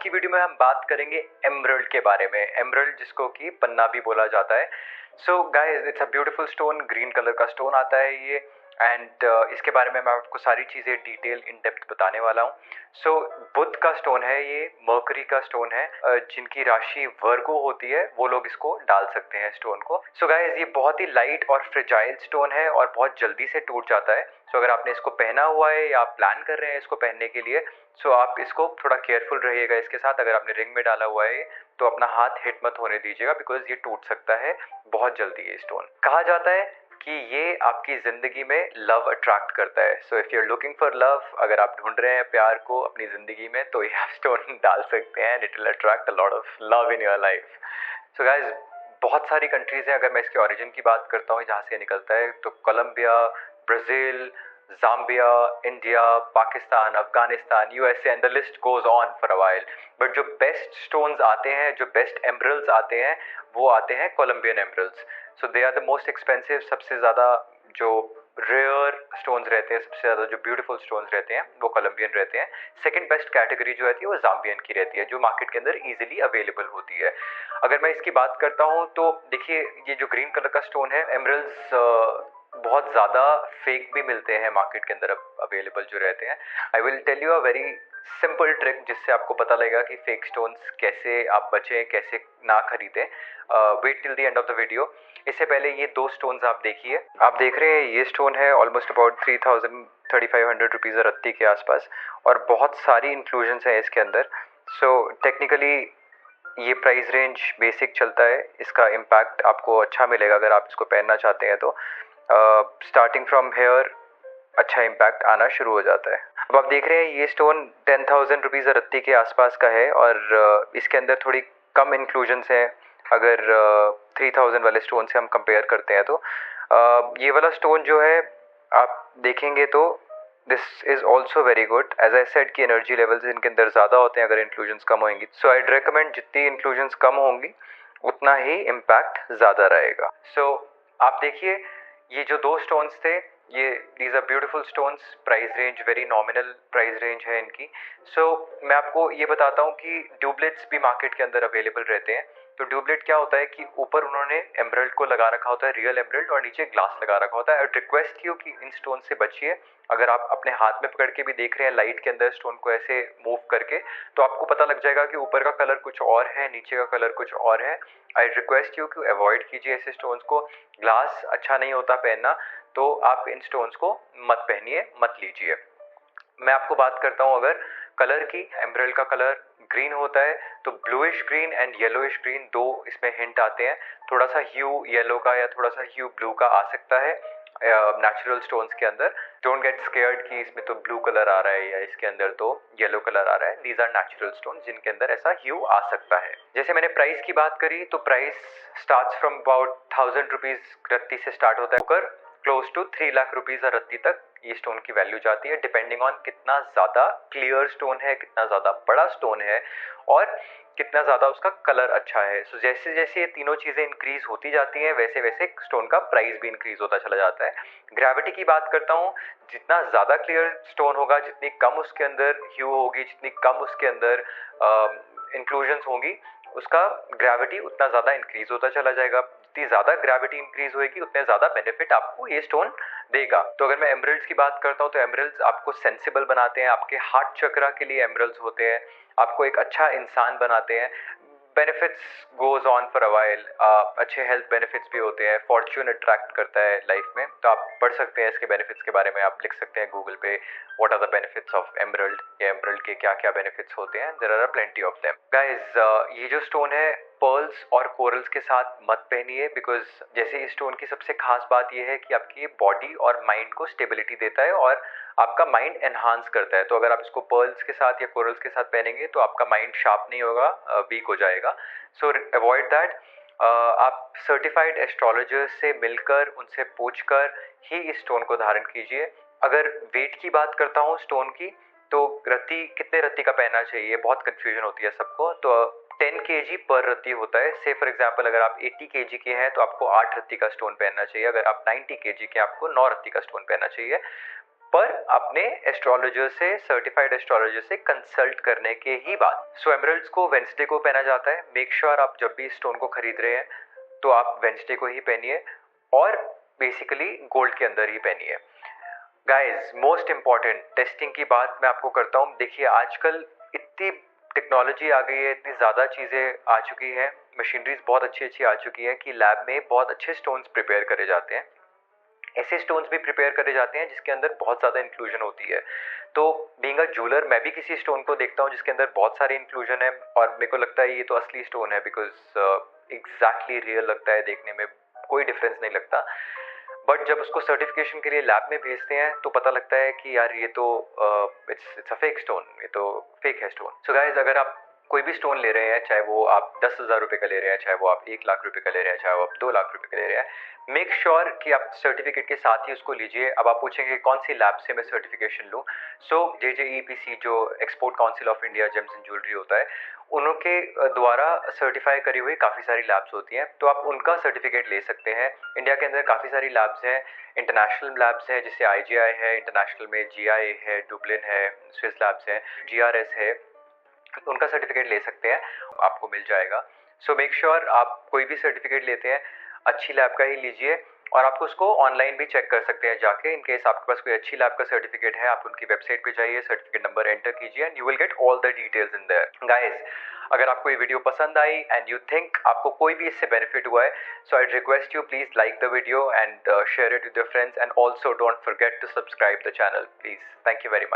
की वीडियो में हम बात करेंगे एमरल्ड के बारे में। एमरल्ड जिसको कि पन्ना भी बोला जाता है। So guys, it's a beautiful stone, green colour का स्टोन आता है ये। एंड इसके बारे में मैं आपको सारी चीज़ें डिटेल इन डेप्थ बताने वाला हूँ। सो बुध का स्टोन है ये, मर्करी का स्टोन है। जिनकी राशि वर्गो होती है वो लोग इसको डाल सकते हैं स्टोन को। सो गाइस, ये बहुत ही लाइट और फ्रेजाइल स्टोन है और बहुत जल्दी से टूट जाता है। सो अगर आपने इसको पहना हुआ है या आप प्लान कर रहे हैं इसको पहनने के लिए, सो आप इसको थोड़ा केयरफुल रहिएगा इसके साथ। अगर आपने रिंग में डाला हुआ है तो अपना हाथ हिट मत होने दीजिएगा, बिकॉज ये टूट सकता है बहुत जल्दी। ये स्टोन कहा जाता है कि ये आपकी जिंदगी में लव अट्रैक्ट करता है। So if you are looking for love, अगर आप ढूंढ रहे हैं प्यार को अपनी जिंदगी में, तो ये आप स्टोन डाल सकते हैं। It will attract a lot of love in your life. So guys, बहुत सारी कंट्रीज हैं। अगर मैं इसके ओरिजिन की बात करता हूँ जहाँ से निकलता है, तो Colombia, Brazil, Zambia, India, Pakistan, Afghanistan, USA, and the list goes on for a while. But जो बेस्ट स्टोन्स आते हैं, जो बेस्ट एमरल्ड्स आते हैं, वो आते हैं Colombian emeralds. So they are the most expensive. सबसे ज़्यादा जो रेयर स्टोन्स रहते हैं, सबसे ज़्यादा जो ब्यूटीफुल स्टोन्स रहते हैं, वो कोलंबियन रहते हैं। सेकंड बेस्ट कैटेगरी जो रहती है वो जाम्बियन की रहती है, जो मार्केट के अंदर इजीली अवेलेबल होती है। अगर मैं इसकी बात करता हूँ तो देखिए, ये जो ग्रीन कलर का स्टोन है, एमरल्ड्स बहुत ज़्यादा फेक भी मिलते हैं मार्केट के अंदर अवेलेबल जो रहते हैं। I will tell you a very simple trick जिससे आपको पता लगेगा कि फेक स्टोन्स कैसे आप बचें, कैसे ना खरीदें। Wait till the end of the video. इससे पहले ये दो स्टोन्स आप देखिए। आप देख रहे हैं ये स्टोन है ऑलमोस्ट अबाउट 3500 रुपीज़ रत्ती के आसपास, और बहुत सारी इंक्लूजन्स हैं इसके अंदर। सो टेक्निकली ये प्राइस रेंज बेसिक चलता है। इसका इम्पैक्ट आपको अच्छा मिलेगा अगर आप इसको पहनना चाहते हैं तो। स्टार्टिंग फ्रॉम हेयर अच्छा इम्पैक्ट आना शुरू हो जाता है। अब आप देख रहे हैं ये स्टोन 10,000 रुपीज़ रत्ती के आसपास का है, और इसके अंदर थोड़ी कम इंक्लूजन्स हैं अगर 3000 वाले स्टोन से हम कंपेयर करते हैं तो। ये वाला स्टोन जो है आप देखेंगे तो this is also very good. As I said कि एनर्जी लेवल्स इनके अंदर ज़्यादा होते हैं अगर इंक्लूजन्स कम होंगी। सो आईड रेकमेंड जितनी इंक्लूजन्स कम होंगी उतना ही इम्पैक्ट ज़्यादा रहेगा। सो आप देखिए, ये जो दो स्टोन्स थे, ये these are beautiful stones. Price range very nominal price range है इनकी। सो मैं आपको ये बताता हूँ कि ड्यूबलेट्स भी मार्केट के अंदर अवेलेबल रहते हैं। तो ड्यूबलेट क्या होता है कि ऊपर उन्होंने एमरल्ड को लगा रखा होता है, रियल एमरल्ड, और नीचे ग्लास लगा रखा होता है। और रिक्वेस्ट की हो कि इन स्टोन से बचिए। अगर आप अपने हाथ में पकड़ के भी देख रहे हैं लाइट के अंदर स्टोन को ऐसे मूव करके, तो आपको पता लग जाएगा कि ऊपर का कलर कुछ और है, नीचे का कलर कुछ और है। आई रिक्वेस्ट यू कि अवॉइड कीजिए ऐसे स्टोन्स को। ग्लास अच्छा नहीं होता पहनना, तो आप इन स्टोन्स को मत पहनिए, मत लीजिए। मैं आपको बात करता हूँ अगर कलर की। एमरल्ड का कलर ग्रीन होता है, तो bluish green and yellowish green दो इसमें हिंट आते हैं। थोड़ा सा ह्यू येलो का या थोड़ा सा ह्यू ब्लू का आ सकता है नेचुरल स्टोन्स के अंदर। डोंट गेट स्केयर्ड कि इसमें तो ब्लू कलर आ रहा है या इसके अंदर तो येलो कलर आ रहा है। दीज आर नेचुरल स्टोन्स जिनके अंदर ऐसा ह्यू आ सकता है। जैसे मैंने प्राइस की बात करी, तो price starts from about 1000 rupees रत्ती से स्टार्ट होता है, होकर क्लोज टू 3 लाख रुपीज़ रत्ती तक ये स्टोन की वैल्यू जाती है, डिपेंडिंग ऑन कितना ज़्यादा क्लियर स्टोन है, कितना ज़्यादा बड़ा स्टोन है, और कितना ज़्यादा उसका कलर अच्छा है। सो जैसे जैसे ये तीनों चीज़ें इंक्रीज होती जाती हैं, वैसे वैसे स्टोन का प्राइस भी इंक्रीज होता चला जाता है। ग्रेविटी की बात करता हूँ, जितना ज़्यादा क्लियर स्टोन होगा, जितनी कम उसके अंदर ह्यू होगी, जितनी कम उसके अंदर इंक्लूजन्स होंगी, उसका ग्रेविटी उतना ज़्यादा इंक्रीज होता चला जाएगा। जितनी ज़्यादा ग्रेविटी इंक्रीज होगी उतने ज़्यादा बेनिफिट आपको ये स्टोन देगा। तो अगर मैं एमरल्ड्स की बात करता हूँ, तो एमरल्ड्स आपको सेंसिबल बनाते हैं, आपके हार्ट चक्रा के लिए एमरल्ड्स होते हैं, आपको एक अच्छा इंसान बनाते हैं। Benefits goes on for a while. अच्छे हेल्थ बेनिफिट्स भी होते हैं, फॉर्च्यून अट्रैक्ट करता है लाइफ में। तो आप पढ़ सकते हैं इसके बेनिफिट्स के बारे में, आप लिख सकते हैं गूगल पे what are the benefits of emerald, या एमरल्ड के क्या क्या बेनिफिट्स होते हैं। There are plenty of them. Guys, ये जो स्टोन है पर्ल्स और कोरल्स के साथ मत पहनिए, बिकॉज जैसे इस स्टोन की सबसे खास बात यह है कि आपकी बॉडी और माइंड को स्टेबिलिटी देता है और आपका माइंड एनहांस करता है। तो अगर आप इसको पर्ल्स के साथ या कोरल्स के साथ पहनेंगे तो आपका माइंड शार्प नहीं होगा, वीक हो जाएगा। सो अवॉइड दैट। आप सर्टिफाइड एस्ट्रोलॉजर्स से मिलकर, उनसे पूछकर ही इस स्टोन को धारण कीजिए। अगर वेट की बात करता हूँ स्टोन की, तो रत्ती कितने रत्ती का पहनना चाहिए, बहुत कंफ्यूजन होती है सबको। तो 10 kg पर रत्ती होता है। से फॉर एग्जांपल अगर आप 80 kg के हैं तो आपको 8 रत्ती का स्टोन पहनना चाहिए। अगर आप 90 kg के आपको 9 रत्ती का स्टोन पहनना चाहिए। पर अपने एस्ट्रोलॉजर से, सर्टिफाइड एस्ट्रोलॉजर से कंसल्ट करने के ही बाद। सो एमरल्ड्स को वेंसडे को पहना जाता है। मेक श्योर आप जब भी स्टोन को खरीद रहे हैं तो आप वेंसडे को ही पहनिए और बेसिकली गोल्ड के अंदर ही पहनिए। गाइज मोस्ट इंपॉर्टेंट टेस्टिंग की बात मैं आपको करता हूँ। देखिए आजकल इतनी टेक्नोलॉजी आ गई है, इतनी ज़्यादा चीज़ें आ चुकी हैं, मशीनरीज बहुत अच्छी अच्छी आ चुकी हैं कि लैब में बहुत अच्छे स्टोन्स प्रिपेयर करे जाते हैं। ऐसे स्टोन्स भी प्रिपेयर करे जाते हैं जिसके अंदर बहुत ज़्यादा इंक्लूजन होती है। तो बीइंग अ ज्वेलर मैं भी किसी स्टोन को देखता हूँ जिसके अंदर बहुत सारे इंक्लूजन है और मेरे को लगता है ये तो असली स्टोन है, बिकॉज एग्जैक्टली रियल लगता है, देखने में कोई डिफरेंस नहीं लगता। बट जब उसको सर्टिफिकेशन के लिए लैब में भेजते हैं तो पता लगता है कि यार ये तो इट्स अ फेक स्टोन, ये तो फेक है स्टोन। सो गाइज अगर आप कोई भी स्टोन ले रहे हैं, चाहे वो आप 10,000 रुपये का ले रहे हैं, चाहे वो आप 1 लाख रुपए का ले रहे हैं, चाहे वो आप 2 लाख रुपए का ले रहे हैं, मेक श्योर कि आप सर्टिफिकेट के साथ ही उसको लीजिए। अब आप पूछेंगे कौन सी लैब से मैं सर्टिफिकेशन लूँ। सो JJEPC जो export council of India James and jewellery होता है, उनके द्वारा सर्टिफाई करी हुई काफ़ी सारी लैब्स होती हैं, तो आप उनका सर्टिफिकेट ले सकते हैं। इंडिया के अंदर काफ़ी सारी लैब्स हैं, इंटरनेशनल लैब्स हैं जैसे IGI है, इंटरनेशनल में GIA है, डुबलिन है, स्विस लैब्स है, GRS है, उनका सर्टिफिकेट ले सकते हैं, आपको मिल जाएगा। सो मेक श्योर आप कोई भी सर्टिफिकेट लेते हैं अच्छी लैब का ही लीजिए और आपको उसको ऑनलाइन भी चेक कर सकते हैं जाके। इन केस आपके पास कोई अच्छी लैब का सर्टिफिकेट है, आप उनकी वेबसाइट पे जाइए, सर्टिफिकेट नंबर एंटर कीजिए and you will get all the details in their. Guys अगर आपको ये वीडियो पसंद आई एंड यू थिंक आपको कोई भी इससे बेनिफिट हुआ है, so I request you please like the video and share it with your friends and also don't forget to subscribe the channel please. Thank you very much.